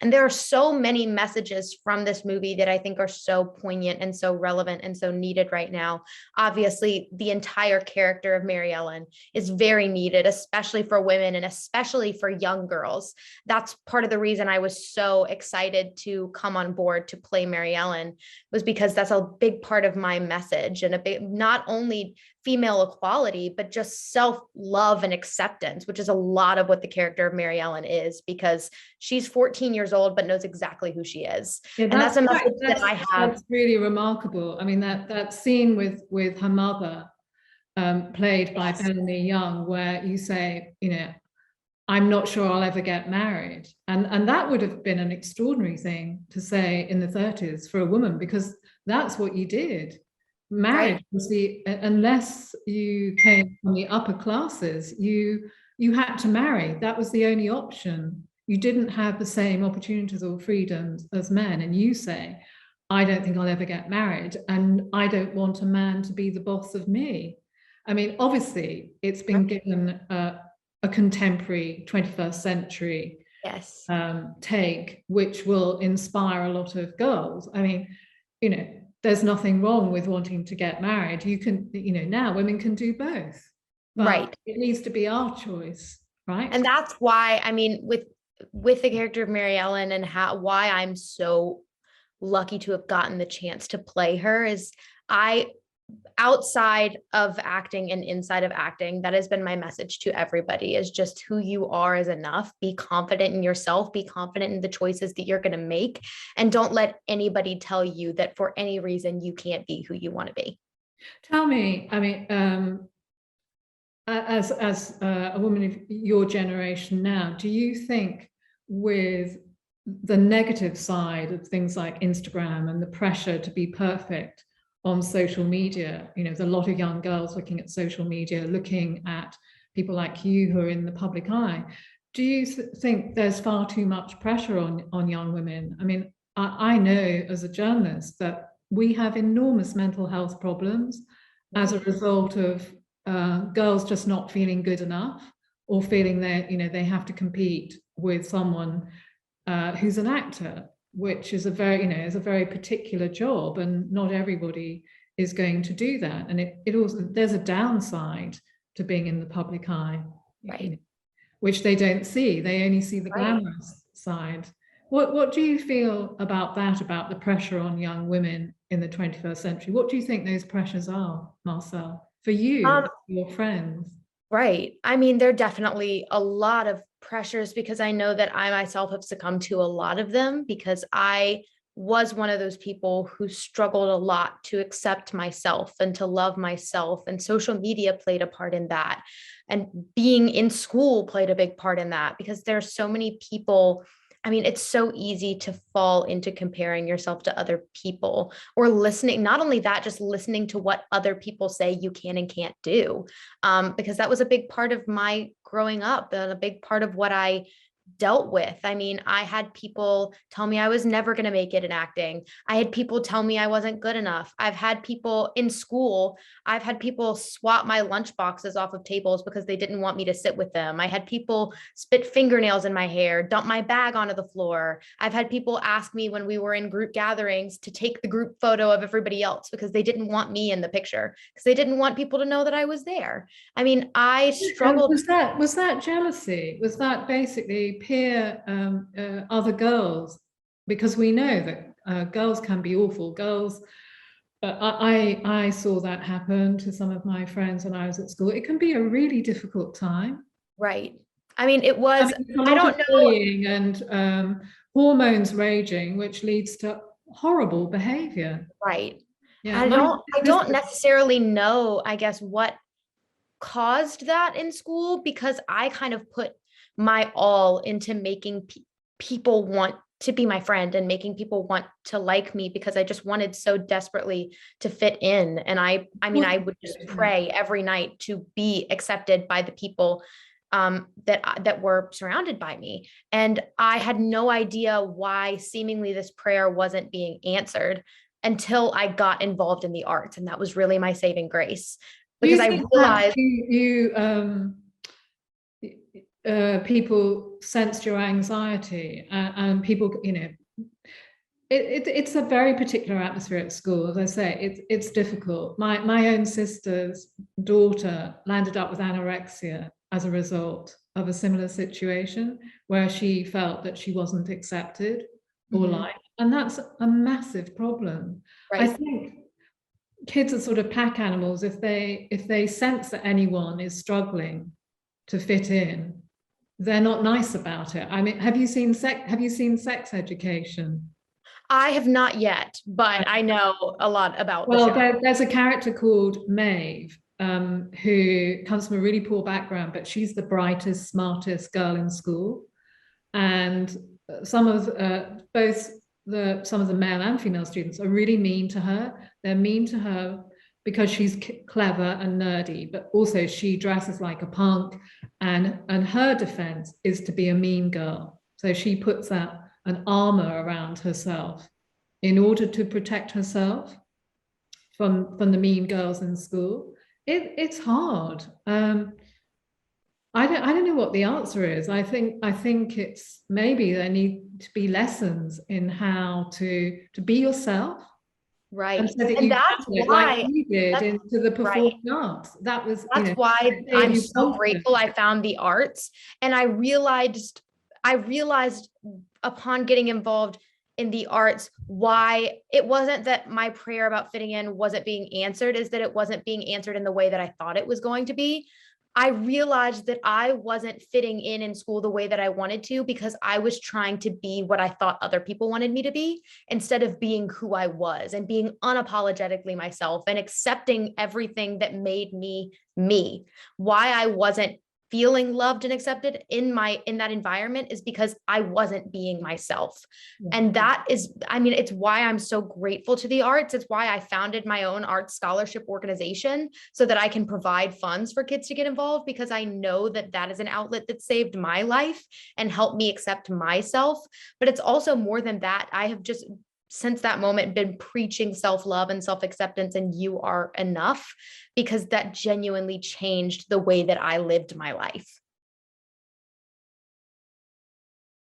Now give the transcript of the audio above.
And there are so many messages from this movie that I think are so poignant and so relevant and so needed right now. Obviously, the entire character of Mary Ellen is very needed, especially for women and especially for young girls. That's part of the reason I was so excited to come on board to play Mary Ellen, was because that's a big part of my message, and a big, not only female equality, but just self-love and acceptance, which is a lot of what the character of Mary Ellen is, because she's 14 years old, but knows exactly who she is. Yeah, and that's a message that I have. That's really remarkable. I mean, that scene with her mother, played by Bellamy Young, where you say, you know, I'm not sure I'll ever get married. And that would have been an extraordinary thing to say in the 30s for a woman, because that's what you did. Marriage was unless you came from the upper classes, you had to marry. That was the only option. You didn't have the same opportunities or freedoms as men. And you say, I don't think I'll ever get married, and I don't want a man to be the boss of me. I mean, obviously, it's been given a contemporary 21st century take, which will inspire a lot of girls. I mean, you know, there's nothing wrong with wanting to get married. You can, you know, now women can do both. But it needs to be our choice, right? And that's why, I mean, with the character of Mary Ellen, and why I'm so lucky to have gotten the chance to play her, is outside of acting and inside of acting, that has been my message to everybody, is just who you are is enough. Be confident in yourself, be confident in the choices that you're going to make, and don't let anybody tell you that for any reason you can't be who you want to be. Tell me, I mean, as a woman of your generation now, do you think with the negative side of things like Instagram and the pressure to be perfect on social media, you know, there's a lot of young girls looking at social media, looking at people like you who are in the public eye. Do you think there's far too much pressure on young women? I mean, I know as a journalist that we have enormous mental health problems as a result of girls just not feeling good enough, or feeling that, you know, they have to compete with someone who's an actor, which is a very, you know, is a very particular job, and not everybody is going to do that. And it also, there's a downside to being in the public eye, you know, which they don't see. They only see the glamorous side. What do you feel about that, about the pressure on young women in the 21st century? What do you think those pressures are, Marcelle, for you, your friends? Right. I mean, there are definitely a lot of pressures, because I know that I myself have succumbed to a lot of them, because I was one of those people who struggled a lot to accept myself and to love myself. And social media played a part in that. And being in school played a big part in that, because there's so many people. I mean, it's so easy to fall into comparing yourself to other people, or listening. Not only that, just listening to what other people say you can and can't do, because that was a big part of my growing up, and a big part of what I dealt with. I mean, I had people tell me I was never going to make it in acting. I had people tell me I wasn't good enough. I've had people in school, I've had people swap my lunch boxes off of tables because they didn't want me to sit with them. I had people spit fingernails in my hair, dump my bag onto the floor. I've had people ask me when we were in group gatherings to take the group photo of everybody else, because they didn't want me in the picture, because they didn't want people to know that I was there. I mean, I struggled. Was that jealousy? Was that basically peer other girls? Because we know that girls can be awful. Girls, I saw that happen to some of my friends when I was at school. It can be a really difficult time. Right. I mean, it was, I don't know. Bullying and hormones raging, which leads to horrible behavior. Right. Yeah. I don't necessarily know, I guess, what caused that in school, because I kind of put my all into making people want to be my friend and making people want to like me, because I just wanted so desperately to fit in. And I mean, I would just pray every night to be accepted by the people that were surrounded by me. And I had no idea why seemingly this prayer wasn't being answered until I got involved in the arts. And that was really my saving grace, because I realized people sensed your anxiety, and people, it's a very particular atmosphere at school. As I say, it's difficult. My own sister's daughter landed up with anorexia as a result of a similar situation where she felt that she wasn't accepted or liked, and that's a massive problem. I Right. think kids are sort of pack animals. If they sense that anyone is struggling to fit in, they're not nice about it. I mean, have you seen Sex Education? I have not yet, but I know a lot about the Well, show. there's a character called Maeve, who comes from a really poor background, but she's the brightest, smartest girl in school. And some of some of the male and female students are really mean to her. They're mean to her because she's clever and nerdy, but also she dresses like a punk, and her defense is to be a mean girl. So she puts an armor around herself in order to protect herself from the mean girls in school. It's hard. I don't know what the answer is. I think it's maybe there need to be lessons in how to be yourself, and Right. so that And you that's translate like why, you did that's into the right. performing arts. That was, That's why that gave I'm you so confidence. grateful I found the arts. And I realized upon getting involved in the arts why it wasn't that my prayer about fitting in wasn't being answered, is that it wasn't being answered in the way that I thought it was going to be. I realized that I wasn't fitting in school the way that I wanted to because I was trying to be what I thought other people wanted me to be instead of being who I was and being unapologetically myself and accepting everything that made me me. Why I wasn't feeling loved and accepted in that environment is because I wasn't being myself. Yeah. And that is, I mean, it's why I'm so grateful to the arts. It's why I founded my own arts scholarship organization so that I can provide funds for kids to get involved, because I know that that is an outlet that saved my life and helped me accept myself. But it's also more than that. I have just, since that moment, been preaching self-love and self-acceptance and you are enough, because that genuinely changed the way that I lived my life.